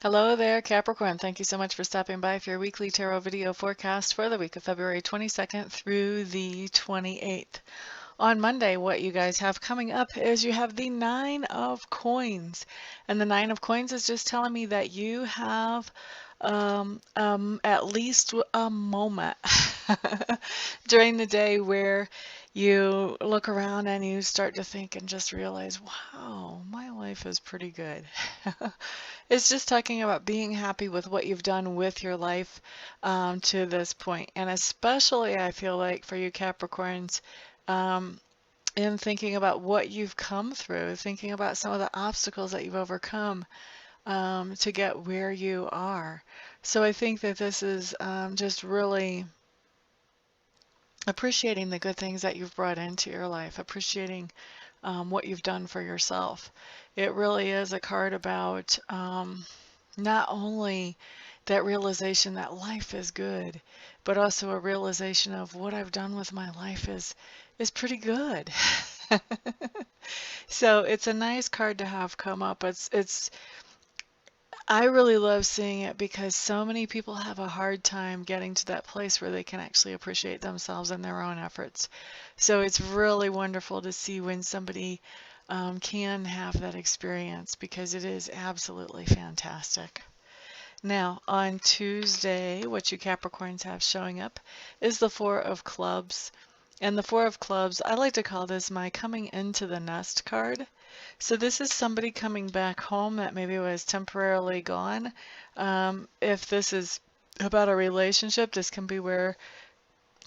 Hello there, Capricorn. Thank you so much for stopping by for your weekly tarot video forecast for the week of February 22nd through the 28th. On Monday, what you guys have coming up is you have the Nine of Coins. And the Nine of Coins is just telling me that you have at least a moment during the day where you look around and you start to think and just realize, wow, my life is pretty good. It's just talking about being happy with what you've done with your life to this point. And especially, I feel like for you Capricorns, um, in thinking about what you've come through, thinking about some of the obstacles that you've overcome to get where you are. So I think that this is just really appreciating the good things that you've brought into your life, appreciating what you've done for yourself. It really is a card about not only that realization that life is good, but also a realization of what I've done with my life is pretty good. So it's a nice card to have come up. I really love seeing it because so many people have a hard time getting to that place where they can actually appreciate themselves and their own efforts. So it's really wonderful to see when somebody can have that experience because it is absolutely fantastic. Now, on Tuesday, what you Capricorns have showing up is the Four of Clubs. And the Four of Clubs, I like to call this my coming into the nest card. So this is somebody coming back home that maybe was temporarily gone. If this is about a relationship, this can be where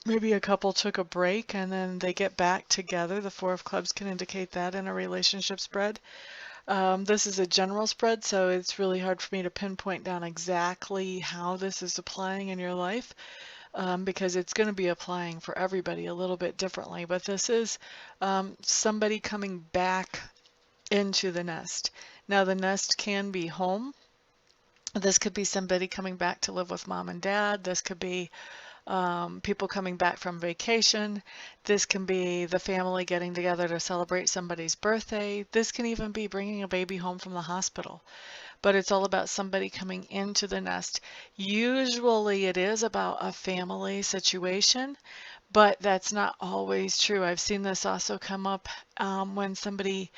maybe a couple took a break and then they get back together. The Four of Clubs can indicate that in a relationship spread. This is a general spread, so it's really hard for me to pinpoint down exactly how this is applying in your life because it's going to be applying for everybody a little bit differently. But this is somebody coming back into the nest. Now, the nest can be home. This could be somebody coming back to live with mom and dad. This could be people coming back from vacation. This can be the family getting together to celebrate somebody's birthday. This can even be bringing a baby home from the hospital. But it's all about somebody coming into the nest. Usually it is about a family situation, but that's not always true. I've seen this also come up when somebody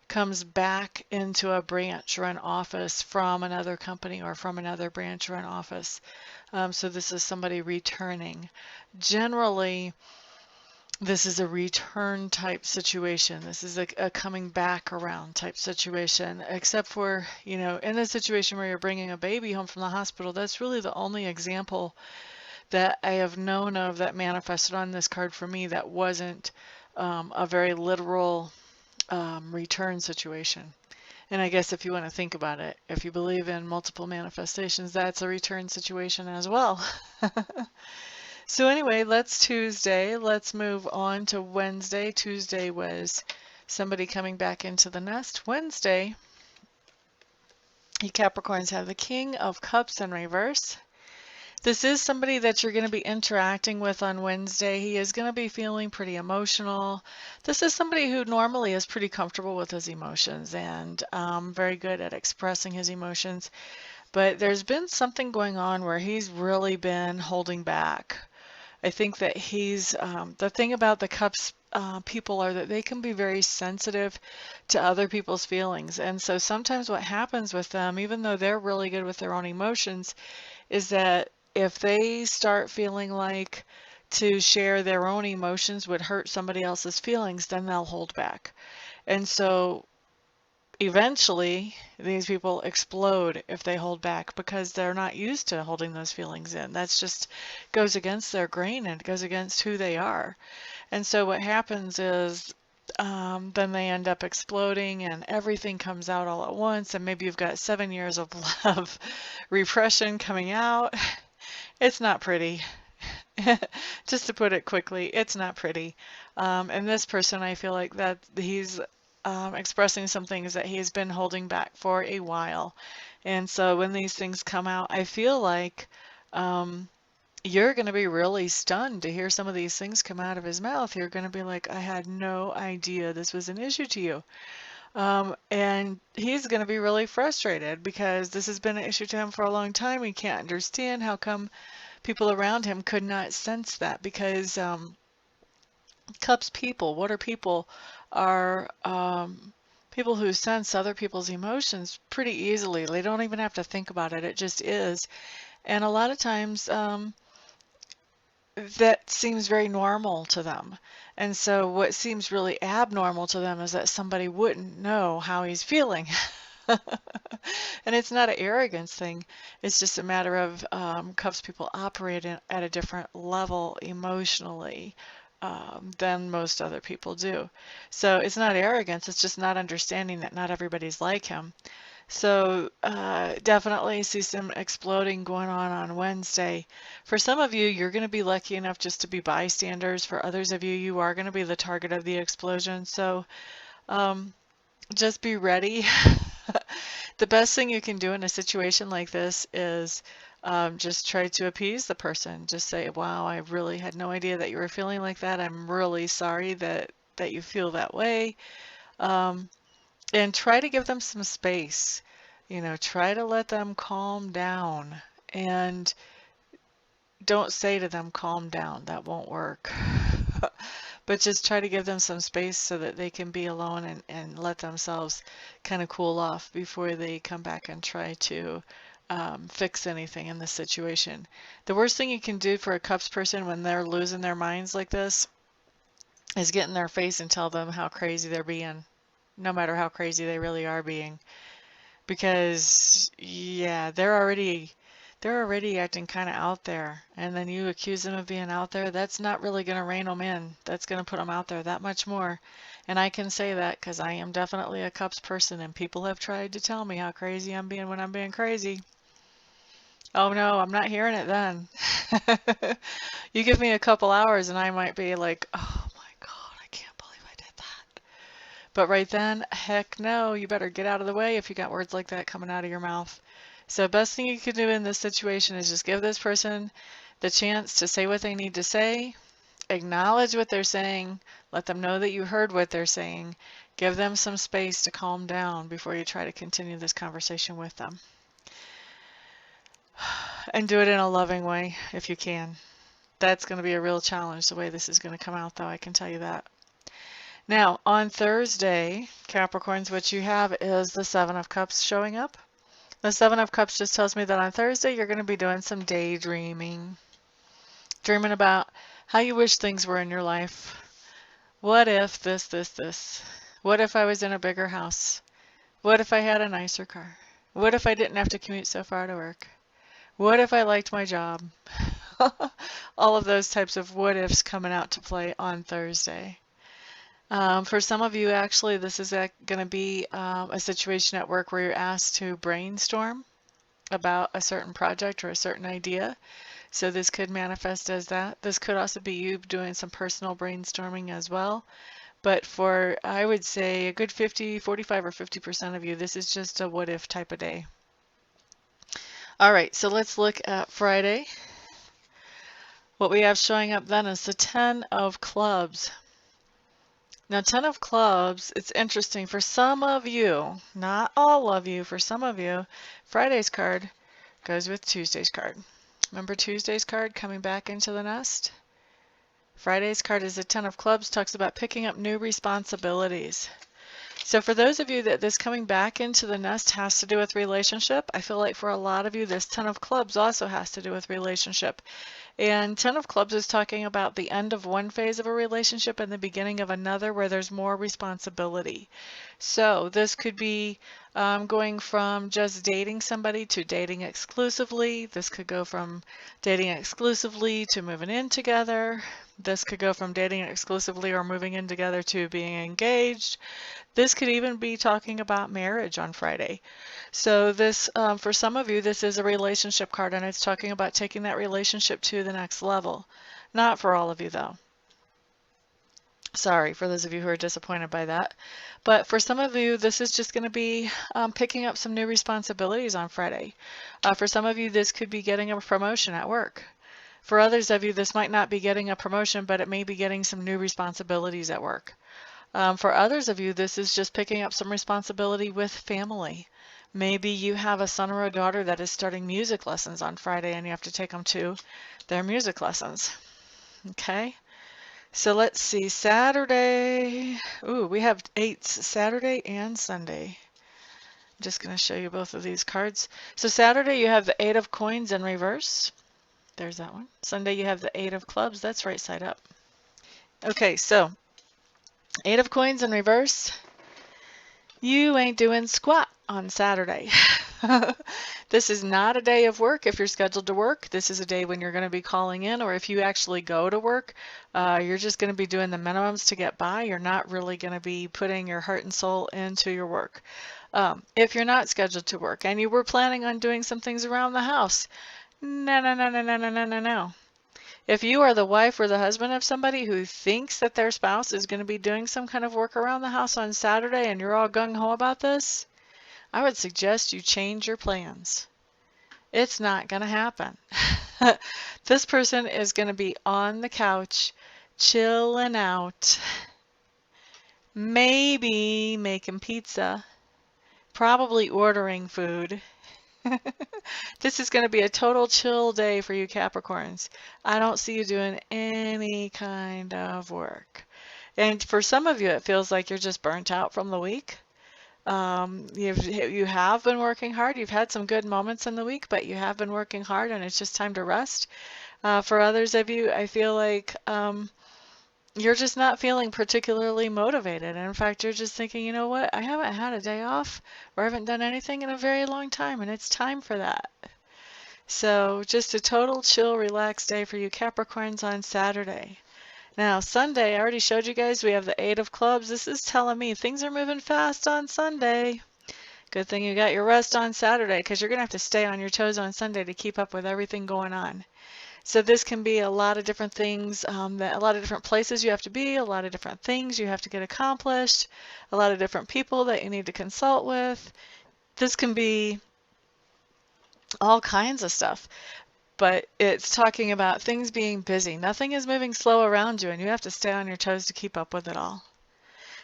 comes back into a branch or an office from another company or from another branch or an office. So this is somebody returning. Generally, this is a return type situation. This is a coming back around type situation, except for, you know, in a situation where you're bringing a baby home from the hospital, that's really the only example that I have known of that manifested on this card for me that wasn't a very literal return situation. And I guess if you want to think about it, if you believe in multiple manifestations, that's a return situation as well. So anyway, that's Tuesday. Let's move on to Wednesday. Tuesday was somebody coming back into the nest. Wednesday, you Capricorns have the King of Cups in reverse. This is somebody that you're going to be interacting with on Wednesday. He is going to be feeling pretty emotional. This is somebody who normally is pretty comfortable with his emotions and very good at expressing his emotions. But there's been something going on where he's really been holding back. I think that he's, the thing about the Cups people are that they can be very sensitive to other people's feelings. And so sometimes what happens with them, even though they're really good with their own emotions, is that if they start feeling like to share their own emotions would hurt somebody else's feelings, then they'll hold back. And so eventually these people explode if they hold back because they're not used to holding those feelings in. That's just goes against their grain and goes against who they are. And so what happens is then they end up exploding and everything comes out all at once, and maybe you've got 7 years of love repression coming out. It's not pretty. Just to put it quickly, it's not pretty. And this person, I feel like that he's expressing some things that he's been holding back for a while. And so when these things come out, I feel like you're going to be really stunned to hear some of these things come out of his mouth. You're going to be like, I had no idea this was an issue to you. And he's going to be really frustrated because this has been an issue to him for a long time. He can't understand how come people around him could not sense that, because Cups people, water people, are people who sense other people's emotions pretty easily. They don't even have to think about it. It just is. And a lot of times that seems very normal to them. And so what seems really abnormal to them is that somebody wouldn't know how he's feeling. And it's not an arrogance thing. It's just a matter of Cups people operate at a different level emotionally than most other people do. So it's not arrogance, it's just not understanding that not everybody's like him. So definitely see some exploding going on Wednesday. For some of you, you're going to be lucky enough just to be bystanders. For others of you, you are going to be the target of the explosion. So just be ready. The best thing you can do in a situation like this is just try to appease the person. Just say, wow, I really had no idea that you were feeling like that. I'm really sorry that you feel that way. And try to give them some space. You know, try to let them calm down. And don't say to them, calm down. That won't work. But just try to give them some space so that they can be alone and let themselves kind of cool off before they come back and try to fix anything in the situation. The worst thing you can do for a Cups person when they're losing their minds like this is get in their face and tell them how crazy they're being, no matter how crazy they really are being. Because, yeah, they're already acting kind of out there, and then you accuse them of being out there. That's not really going to rein them in. That's going to put them out there that much more. And I can say that because I am definitely a Cups person, and people have tried to tell me how crazy I'm being when I'm being crazy. Oh no, I'm not hearing it then. You give me a couple hours and I might be like, oh my God, I can't believe I did that. But right then, heck no, you better get out of the way if you got words like that coming out of your mouth. So best thing you can do in this situation is just give this person the chance to say what they need to say, acknowledge what they're saying, let them know that you heard what they're saying, give them some space to calm down before you try to continue this conversation with them. And do it in a loving way if you can. That's going to be a real challenge the way this is going to come out, though, I can tell you that. Now, on Thursday, Capricorns, what you have is the Seven of Cups showing up. The Seven of Cups just tells me that on Thursday you're going to be doing some daydreaming. Dreaming about how you wish things were in your life. What if this? What if I was in a bigger house? What if I had a nicer car? What if I didn't have to commute so far to work? What if I liked my job? All of those types of what ifs coming out to play on Thursday. For some of you, actually, this is going to be a situation at work where you're asked to brainstorm about a certain project or a certain idea. So this could manifest as that. This could also be you doing some personal brainstorming as well. But for, I would say, a good 45 or 50% of you, this is just a what if type of day. All right, so let's look at Friday. What we have showing up then is the 10 of Clubs. Now, 10 of Clubs, it's interesting. For some of you, not all of you, for some of you, Friday's card goes with Tuesday's card. Remember Tuesday's card coming back into the nest? Friday's card is the 10 of Clubs, talks about picking up new responsibilities. So for those of you that this coming back into the nest has to do with relationship, I feel like for a lot of you, this 10 of Clubs also has to do with relationship. And 10 of Clubs is talking about the end of one phase of a relationship and the beginning of another where there's more responsibility. So this could be going from just dating somebody to dating exclusively. This could go from dating exclusively to moving in together. This could go from dating exclusively or moving in together to being engaged. This could even be talking about marriage on Friday. So this, for some of you, this is a relationship card, and it's talking about taking that relationship to the next level. Not for all of you, though. Sorry for those of you who are disappointed by that. But for some of you, this is just going to be picking up some new responsibilities on Friday. For some of you, this could be getting a promotion at work. For others of you, this might not be getting a promotion, but it may be getting some new responsibilities at work. For others of you, this is just picking up some responsibility with family. Maybe you have a son or a daughter that is starting music lessons on Friday and you have to take them to their music lessons. Okay, so let's see, Saturday. Ooh, we have 8s, Saturday and Sunday. I'm just going to show you both of these cards. So Saturday you have the 8 of coins in reverse. There's that one. Sunday you have the 8 of clubs. That's right side up. Okay, so 8 of coins in reverse. You ain't doing squat on Saturday. This is not a day of work if you're scheduled to work. This is a day when you're going to be calling in, or if you actually go to work, you're just going to be doing the minimums to get by. You're not really going to be putting your heart and soul into your work. If you're not scheduled to work and you were planning on doing some things around the house, no, no, no, no, no, no, no, no, no. If you are the wife or the husband of somebody who thinks that their spouse is going to be doing some kind of work around the house on Saturday and you're all gung-ho about this, I would suggest you change your plans. It's not going to happen. This person is going to be on the couch, chilling out, maybe making pizza, probably ordering food. This is going to be a total chill day for you Capricorns. I don't see you doing any kind of work. And for some of you, it feels like you're just burnt out from the week. You have been working hard. You've had some good moments in the week, but you have been working hard and it's just time to rest. For others of you, I feel like you're just not feeling particularly motivated. And in fact, you're just thinking, you know what? I haven't had a day off or I haven't done anything in a very long time, and it's time for that. So just a total chill, relaxed day for you Capricorns on Saturday. Now, Sunday, I already showed you guys, we have the 8 of clubs. This is telling me things are moving fast on Sunday. Good thing you got your rest on Saturday, because you're going to have to stay on your toes on Sunday to keep up with everything going on. So this can be a lot of different things, a lot of different places you have to be, a lot of different things you have to get accomplished, a lot of different people that you need to consult with. This can be all kinds of stuff. But it's talking about things being busy. Nothing is moving slow around you, and you have to stay on your toes to keep up with it all.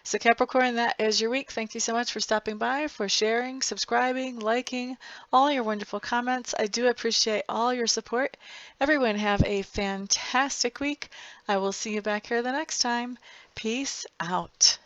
So Capricorn, that is your week. Thank you so much for stopping by, for sharing, subscribing, liking, all your wonderful comments. I do appreciate all your support. Everyone have a fantastic week. I will see you back here the next time. Peace out.